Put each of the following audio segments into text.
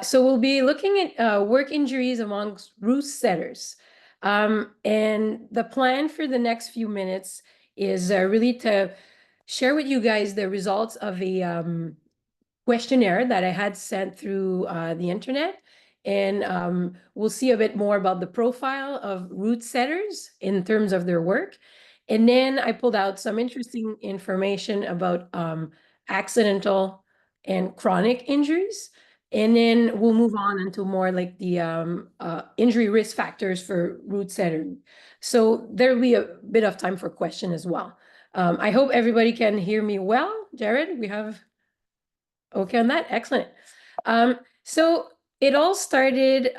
So we'll be looking at work injuries amongst Routesetters. And the plan for the next few minutes is really to share with you guys the results of a questionnaire that I had sent through the internet. And we'll see a bit more about the profile of Routesetters in terms of their work. And then I pulled out some interesting information about accidental and chronic injuries. And then we'll move on into more like the injury risk factors for Routesetter. So there'll be a bit of time for question as well. I hope everybody can hear me well. Jared, we have okay on that. Excellent. So it all started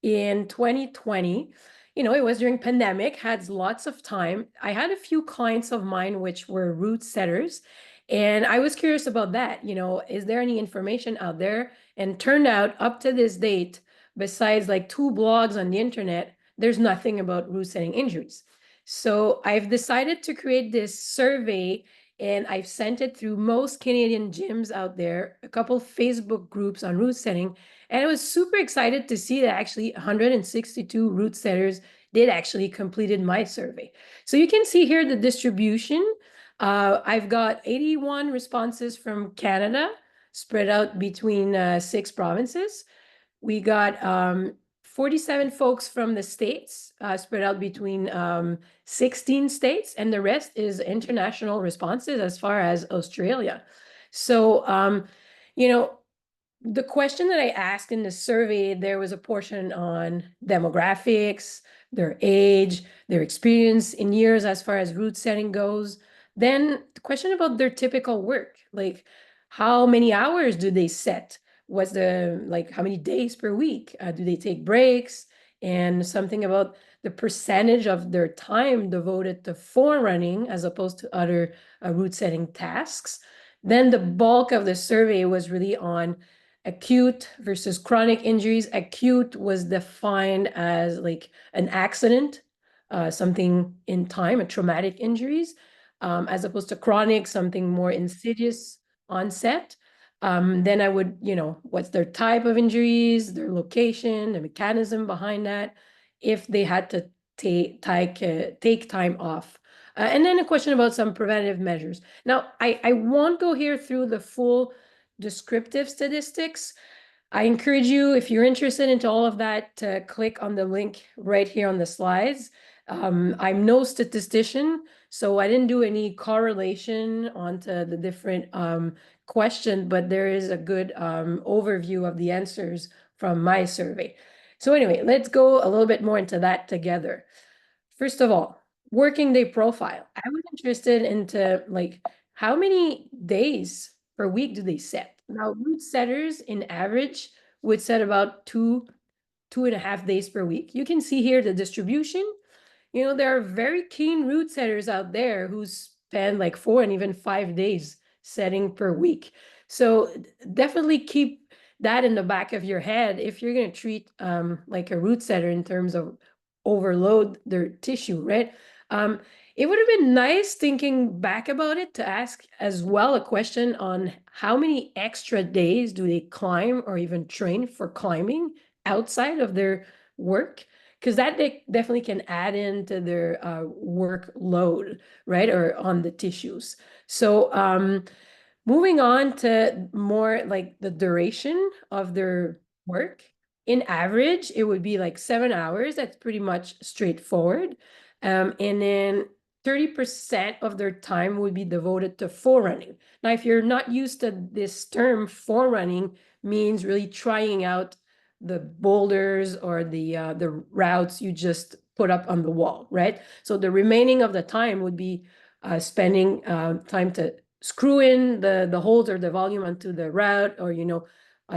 in 2020. You know, it was during pandemic, had lots of time. I had a few clients of mine which were route setters, and I was curious about that. You know, is there any information out there? And turned out up to this date, besides like two blogs on the internet, there's nothing about route setting injuries. So I've decided to create this survey and I've sent it through most Canadian gyms out there, a couple Facebook groups on route setting, and I was super excited to see that actually 162 route setters did actually completed my survey. So you can see here the distribution. I've got 81 responses from Canada, spread out between 6 provinces. We got 47 folks from the States, spread out between 16 states, and the rest is international responses as far as Australia. So, you know, the question that I asked in the survey, there was a portion on demographics, their age, their experience in years as far as route setting goes. Then the question about their typical work, like how many hours do they set? What's the, like, how many days per week? Do they take breaks? And something about the percentage of their time devoted to forerunning as opposed to other route setting tasks. Then the bulk of the survey was really on acute versus chronic injuries. Acute was defined as like an accident, something in time, a traumatic injuries, as opposed to chronic, something more insidious onset. Then I would, you know, what's their type of injuries, their location, the mechanism behind that, if they had to take time off. And then a question about some preventative measures. Now, I won't go here through the full descriptive statistics. I encourage you, if you're interested into all of that, to click on the link right here on the slides. I'm no statistician, so I didn't do any correlation onto the different questions, but there is a good overview of the answers from my survey. So anyway, let's go a little bit more into that together. First of all, working day profile. I was interested into like how many days per week do they set? Now, route setters in average would set about 2.5 days per week. You can see here the distribution. You know, there are very keen route setters out there who spend like 4 and even 5 days setting per week. So definitely keep that in the back of your head if you're going to treat like a route setter in terms of overload their tissue, right? It would have been nice thinking back about it to ask as well a question on how many extra days do they climb or even train for climbing outside of their work, because that they definitely can add into their workload, right? Or on the tissues. So moving on to more like the duration of their work. In average, it would be like 7 hours. That's pretty much straightforward. And then 30% of their time would be devoted to forerunning. Now, if you're not used to this term, forerunning means really trying out the boulders or the routes you just put up on the wall, right? So the remaining of the time would be spending time to screw in the holes or the volume onto the route, or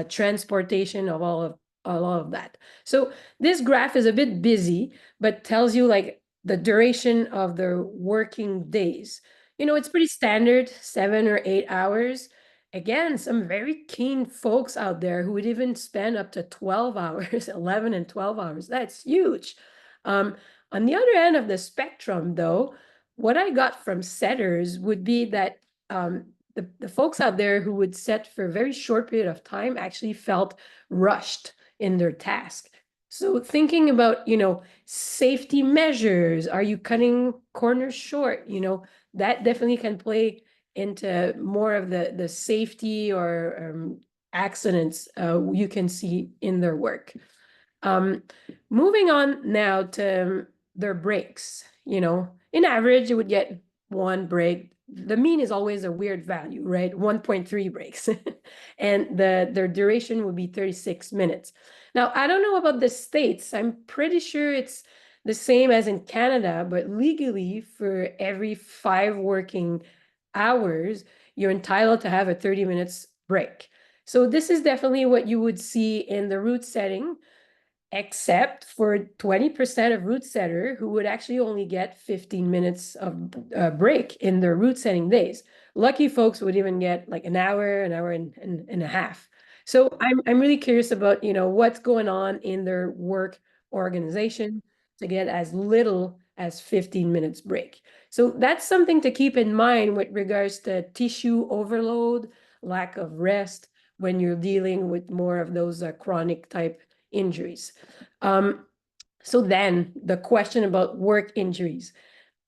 transportation of all of that. So this graph is a bit busy, but tells you like the duration of the working days. You know, it's pretty standard, 7 or 8 hours. Again, some very keen folks out there who would even spend up to 12 hours, 11 and 12 hours. That's huge. On the other end of the spectrum, though, what I got from setters would be that the folks out there who would set for a very short period of time actually felt rushed in their task. So thinking about, safety measures, are you cutting corners short? That definitely can play into more of the safety or accidents you can see in their work. Um, Moving on now to their breaks, in average, you would get one break. The mean is always a weird value, right? 1.3 breaks. And their duration would be 36 minutes. Now, I don't know about the States. I'm pretty sure it's the same as in Canada, but legally, for every 5 working hours, you're entitled to have a 30 minutes break. So this is definitely what you would see in the route setting, except for 20% of Routesetter who would actually only get 15 minutes of break in their route setting days. Lucky folks would even get like an hour and a half. So I'm really curious about, what's going on in their work organization to get as little as 15 minutes break. So that's something to keep in mind with regards to tissue overload, lack of rest when you're dealing with more of those chronic type injuries. Um, so then the question about work injuries.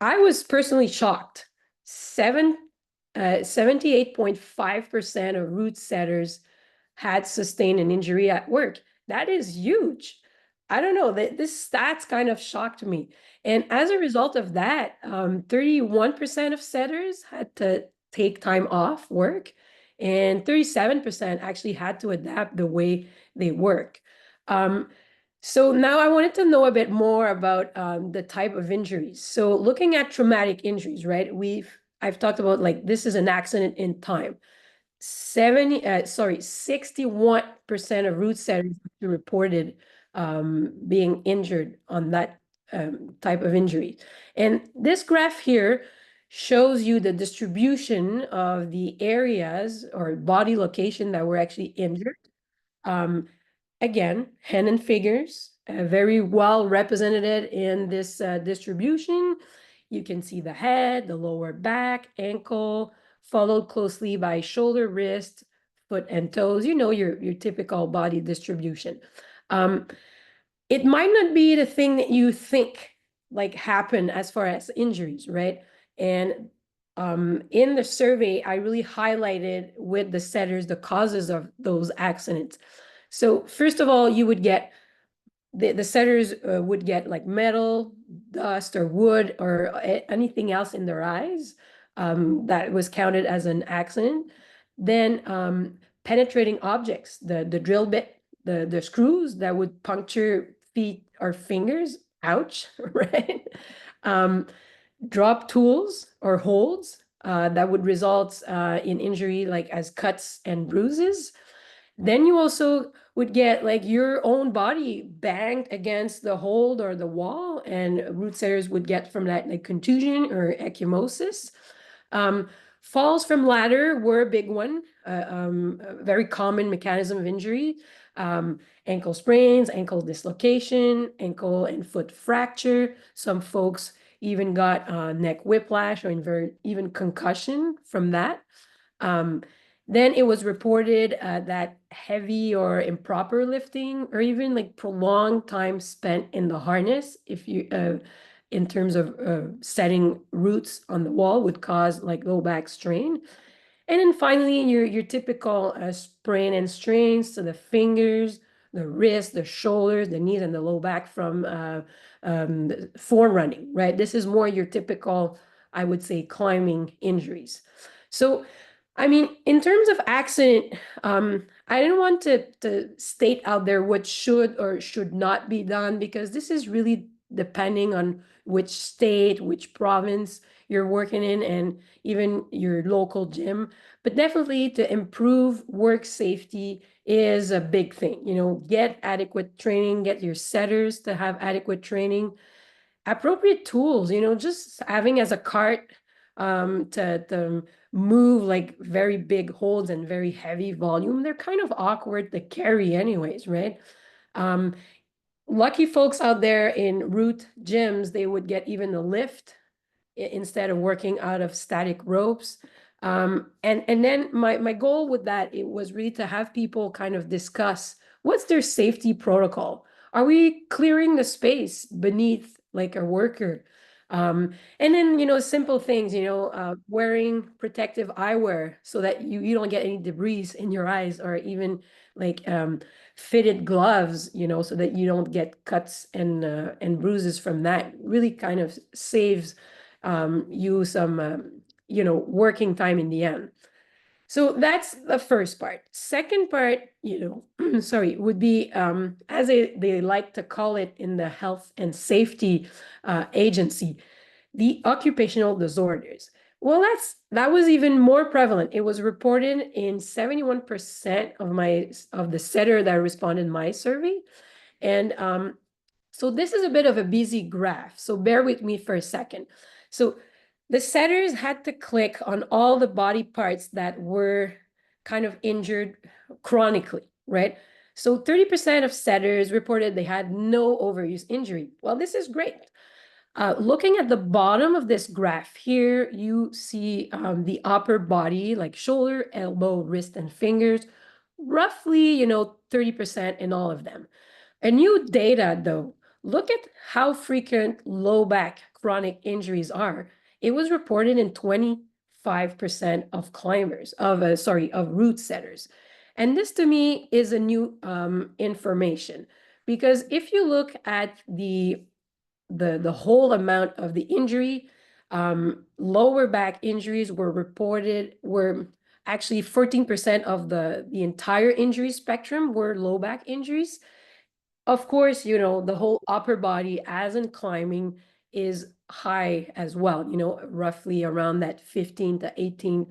I was personally shocked. 78.5% of route setters had sustained an injury at work. That is huge. I don't know, that this stats kind of shocked me. And as a result of that, 31% of setters had to take time off work, and 37% actually had to adapt the way they work. Um, so now I wanted to know a bit more about the type of injuries. So looking at traumatic injuries, right? I've talked about like this is an accident in time. 61% of route setters reported being injured on that type of injury. And this graph here shows you the distribution of the areas or body location that were actually injured. Um, Again, Hidden figures, very well represented in this distribution. You can see the head, the lower back, ankle, followed closely by shoulder, wrist, foot, and toes. Your typical body distribution. Um, it might not be the thing that you think like happen as far as injuries, right? And in the survey, I really highlighted with the setters the causes of those accidents. So first of all, you would get the setters would get like metal, dust, or wood, or anything else in their eyes that was counted as an accident. Then penetrating objects, the drill bit, the screws that would puncture feet or fingers, ouch, right? Um, Drop tools or holds that would result in injury, like as cuts and bruises. Then you also would get like your own body banged against the hold or the wall, and root setters would get from that like contusion or ecchymosis. Um, Falls from ladder were a big one, a very common mechanism of injury. Ankle sprains, ankle dislocation, ankle and foot fracture. Some folks even got neck whiplash or even concussion from that. Um, then it was reported that heavy or improper lifting, or even like prolonged time spent in the harness, if you, in terms of setting roots on the wall, would cause like low back strain. And then finally, your typical sprain and strains to the fingers, the wrist, the shoulders, the knees, and the low back from forerunning, right? This is more your typical, I would say, climbing injuries. So I mean, in terms of accident, I didn't want to state out there what should or should not be done, because this is really depending on which state, which province you're working in, and even your local gym. But definitely to improve work safety is a big thing. Get adequate training, get your setters to have adequate training, appropriate tools, just having as a cart to move like very big holds and very heavy volume. They're kind of awkward to carry anyways, right? Um, Lucky folks out there in root gyms, they would get even a lift instead of working out of static ropes. And then my goal with that, it was really to have people kind of discuss what's their safety protocol. Are we clearing the space beneath like a worker? And then, simple things, wearing protective eyewear so that you don't get any debris in your eyes, or even like fitted gloves, so that you don't get cuts and bruises from that. Really kind of saves you some working time in the end. So that's the first part. Second part, sorry, would be, as they like to call it in the health and safety agency, the occupational disorders. Well, that was even more prevalent. It was reported in 71% of the setter that responded in my survey. And so this is a bit of a busy graph, so bear with me for a second. So the setters had to click on all the body parts that were kind of injured chronically, right? So 30% of setters reported they had no overuse injury. Well, this is great. Looking at the bottom of this graph here, you see the upper body, like shoulder, elbow, wrist, and fingers, roughly, 30% in all of them. A new data, though, look at how frequent low back chronic injuries are. It was reported in 25% of climbers, of route setters. And this to me is a new information, because if you look at the whole amount of the injury, lower back injuries were actually 14% of the entire injury spectrum were low back injuries. Of course, the whole upper body, as in climbing, is high as well, roughly around that 15 to 18%.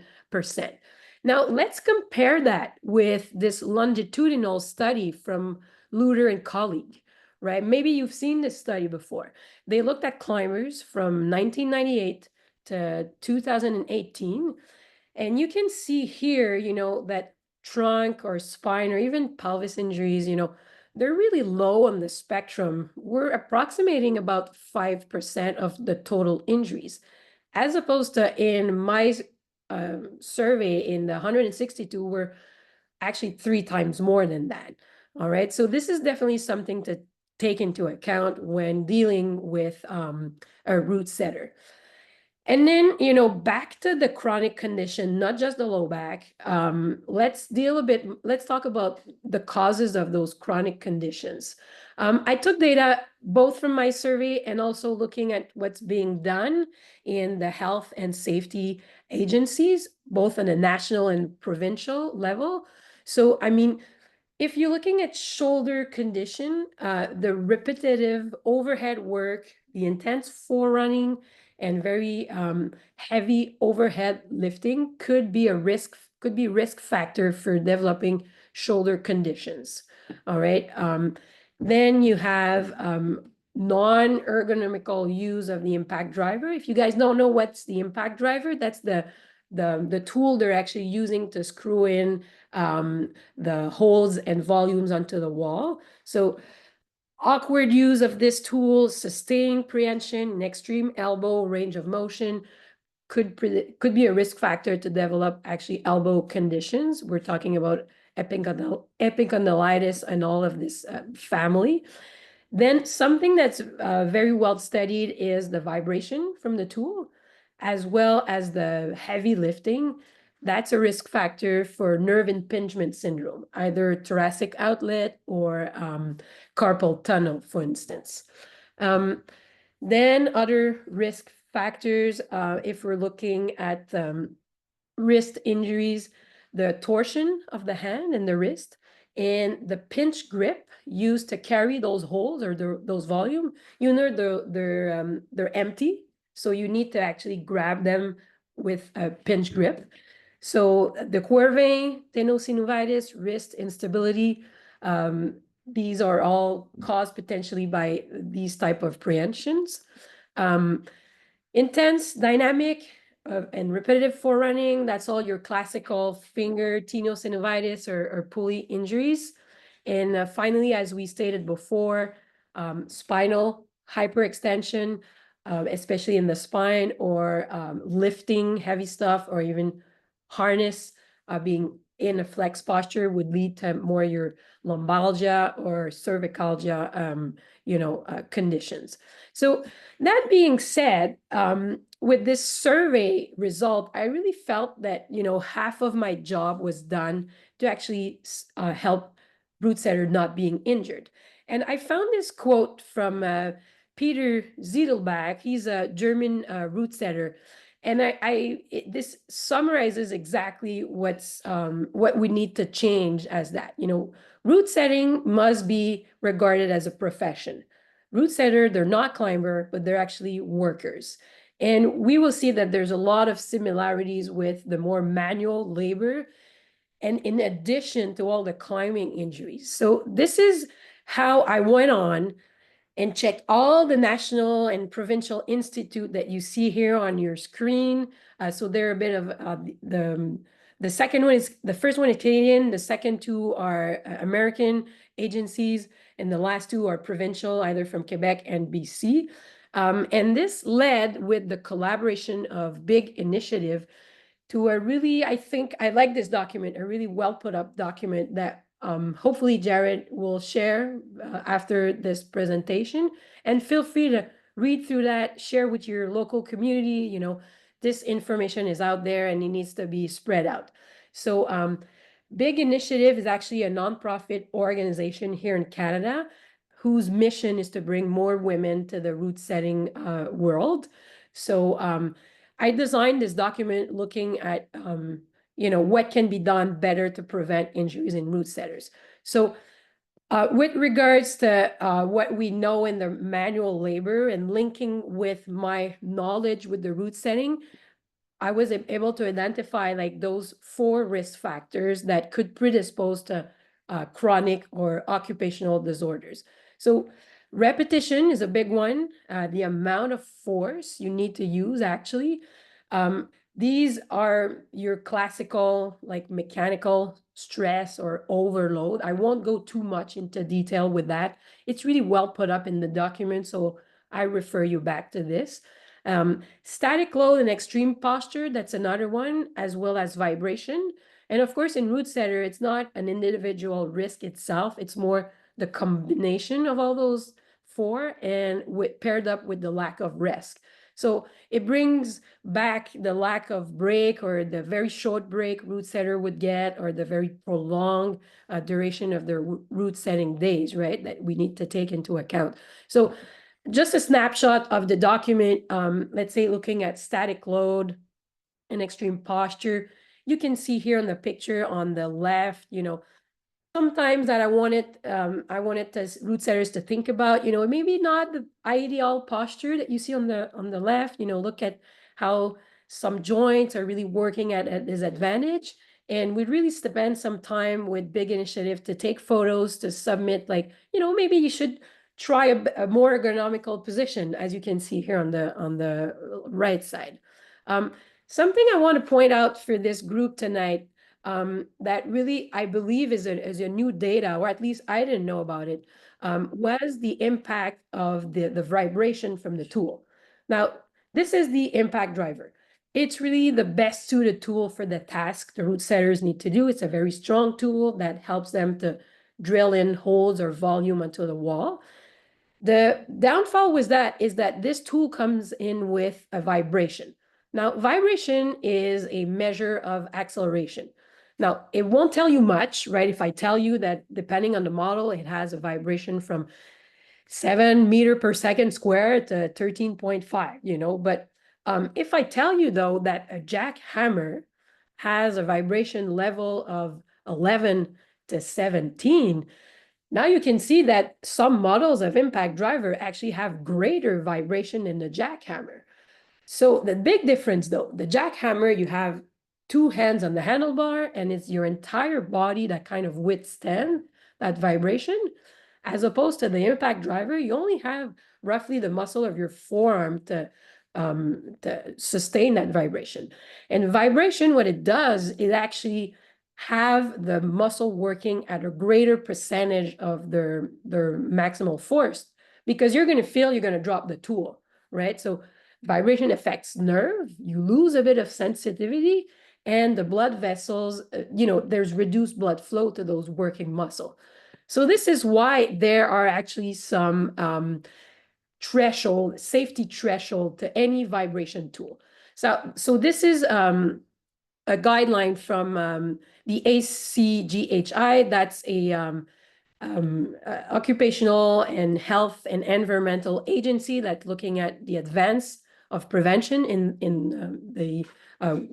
Now, let's compare that with this longitudinal study from Luter and colleague, right? Maybe you've seen this study before. They looked at climbers from 1998 to 2018, and you can see here, that trunk or spine or even pelvis injuries, they're really low on the spectrum. We're approximating about 5% of the total injuries, as opposed to in my survey in the 162, we're actually 3 times more than that. All right. So this is definitely something to take into account when dealing with a route setter. And then, back to the chronic condition, not just the low back. Let's talk about the causes of those chronic conditions. I took data both from my survey and also looking at what's being done in the health and safety agencies, both on a national and provincial level. So, I mean, if you're looking at shoulder condition, the repetitive overhead work, the intense forerunning, and very heavy overhead lifting could be risk factor for developing shoulder conditions. All right. Then you have non-ergonomical use of the impact driver. If you guys don't know what's the impact driver, that's the tool they're actually using to screw in the holes and volumes onto the wall. So awkward use of this tool, sustained prehension, and extreme elbow range of motion could be a risk factor to develop actually elbow conditions. We're talking about epicondylitis and all of this family. Then something that's very well studied is the vibration from the tool, as well as the heavy lifting. That's a risk factor for nerve impingement syndrome, either thoracic outlet or carpal tunnel, for instance. Then other risk factors, if we're looking at wrist injuries, the torsion of the hand and the wrist, and the pinch grip used to carry those holes or those volume, they're empty. So you need to actually grab them with a pinch grip. So the curvae, tenosynovitis, wrist instability, these are all caused potentially by these type of prehensions. Intense, dynamic, and repetitive forerunning, that's all your classical finger tenosynovitis or pulley injuries. And finally, as we stated before, spinal hyperextension, especially in the spine, or lifting heavy stuff, or even harness being in a flex posture would lead to more your lumbalgia or cervicalgia, conditions. So that being said, with this survey result, I really felt that, half of my job was done to actually help Routesetter not being injured. And I found this quote from Peter Ziedelbach. He's a German Routesetter. And this summarizes exactly what we need to change as that. Route setting must be regarded as a profession. Route setter, they're not climber, but they're actually workers. And we will see that there's a lot of similarities with the more manual labor, and in addition to all the climbing injuries. So this is how I went on and check all the national and provincial institute that you see here on your screen. So they're a bit of the second one is, the first one is Canadian, the second two are American agencies, and the last two are provincial, either from Quebec and BC. And this led with the collaboration of big initiative to a really, I think I like this document, a really well put up document that hopefully Jared will share after this presentation. And feel free to read through that, share with your local community. This information is out there and it needs to be spread out. So Big Initiative is actually a nonprofit organization here in Canada whose mission is to bring more women to the route setting world. So I designed this document looking at, what can be done better to prevent injuries in route setters. So with regards to what we know in the manual labor and linking with my knowledge with the route setting, I was able to identify like those 4 risk factors that could predispose to chronic or occupational disorders. So repetition is a big one. The amount of force you need to use actually. These are your classical like mechanical stress or overload. I won't go too much into detail with that. It's really well put up in the document, so I refer you back to this. Static load and extreme posture, that's another one, as well as vibration. And of course, in Routesetter, it's not an individual risk itself. It's more the combination of all those 4 and paired up with the lack of rest. So it brings back the lack of break or the very short break Routesetter would get, or the very prolonged duration of their route setting days, right? That we need to take into account. So just a snapshot of the document, let's say looking at static load and extreme posture. You can see here in the picture on the left, sometimes that I wanted the route setters to think about, maybe not the ideal posture that you see on the left, look at how some joints are really working at a disadvantage. And we really spend some time with Big Initiative to take photos, to submit, like, maybe you should try a more ergonomical position, as you can see here on the right side. Something I want to point out for this group tonight, that really, I believe is a new data, or at least I didn't know about it, was the impact of the vibration from the tool. Now, this is the impact driver. It's really the best suited tool for the task the route setters need to do. It's a very strong tool that helps them to drill in holes or volume onto the wall. The downfall is that this tool comes in with a vibration. Now, vibration is a measure of acceleration. Now, it won't tell you much, right? If I tell you that depending on the model, it has a vibration from 7 meters per second squared to 13.5, but if I tell you though that a jackhammer has a vibration level of 11 to 17, now you can see that some models of impact driver actually have greater vibration than the jackhammer. So the big difference though, the jackhammer, you have 2 hands on the handlebar and it's your entire body that kind of withstand that vibration. As opposed to the impact driver, you only have roughly the muscle of your forearm to sustain that vibration. And vibration, what it does is actually have the muscle working at a greater percentage of their maximal force, because you're going to feel you're going to drop the tool, right? So vibration affects nerve, you lose a bit of sensitivity, and the blood vessels, there's reduced blood flow to those working muscle. So this is why there are actually some safety threshold to any vibration tool. So this is a guideline from the ACGHI. That's a occupational and health and environmental agency that's looking at the advance of prevention in the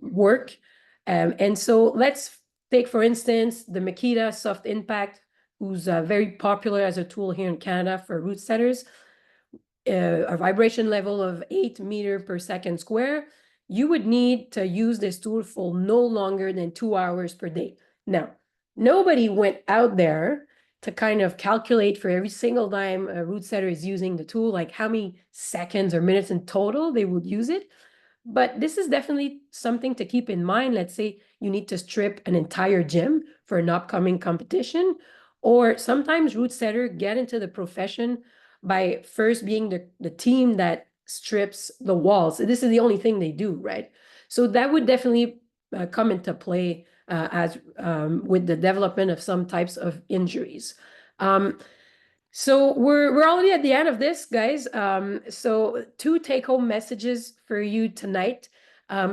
work. And so let's take, for instance, the Makita Soft Impact, who's very popular as a tool here in Canada for Routesetters, a vibration level of 8 meters per second square. You would need to use this tool for no longer than 2 hours per day. Now, nobody went out there to kind of calculate for every single time a Routesetter is using the tool, like how many seconds or minutes in total they would use it. But this is definitely something to keep in mind. Let's say you need to strip an entire gym for an upcoming competition, or sometimes Routesetter get into the profession by first being the team that strips the walls. This is the only thing they do, right? So that would definitely come into play as with the development of some types of injuries. So we're already at the end of this, guys. So 2 take-home messages for you tonight.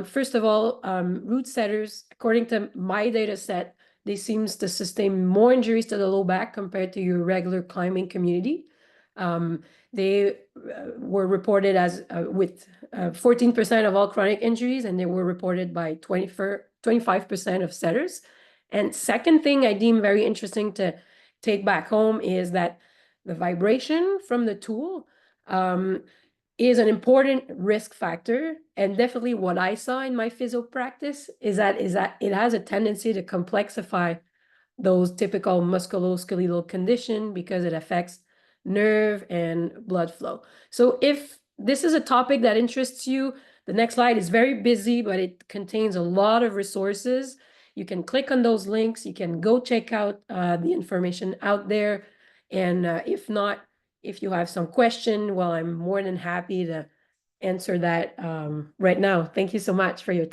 First of all, Routesetters, according to my data set, they seems to sustain more injuries to the low back compared to your regular climbing community. They were reported as with 14% of all chronic injuries, and they were reported by 25% of setters. And second thing I deem very interesting to take back home is that the vibration from the tool is an important risk factor. And definitely what I saw in my physio practice is that it has a tendency to complexify those typical musculoskeletal condition because it affects nerve and blood flow. So if this is a topic that interests you, the next slide is very busy, but it contains a lot of resources. You can click on those links. You can go check out the information out there. And if not, if you have some question, well, I'm more than happy to answer that right now. Thank you so much for your time.